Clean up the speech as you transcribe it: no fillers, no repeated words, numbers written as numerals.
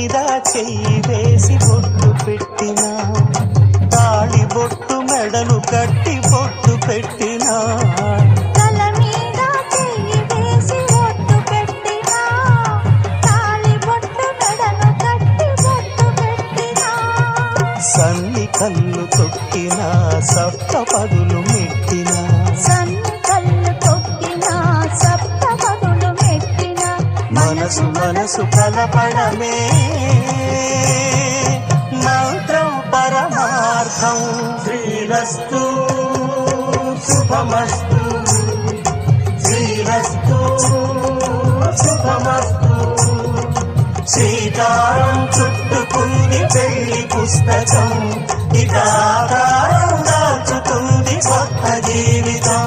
మీద చెయ్యి వేసి బొట్టు పెట్టినా, తాళి బొట్టు మెడలు కట్టి బొట్టు పెట్టినా, తల మీద చెయ్యి వేసి బొట్టు పెట్టినా, తాళి బొట్టు మెడలు కట్టి బొట్టు పెట్టినా, సన్ని కళ్ళు తొక్కినా సప్త పదులు మెట్టినా, సన్ని కళ్ళు తొక్కినా సప్త పదులు మెట్టినా, మనసు మనసు కలపడమే మంత్రం పరమార్థం. శ్రీరస్తు శుభమస్తు, శ్రీరస్తు శుభమస్తు. శ్రీకారం చుట్టుకుంది పెళ్లి పుస్తకం, ఇక ఆకారం దాచుతుంది కొత్త జీవితం.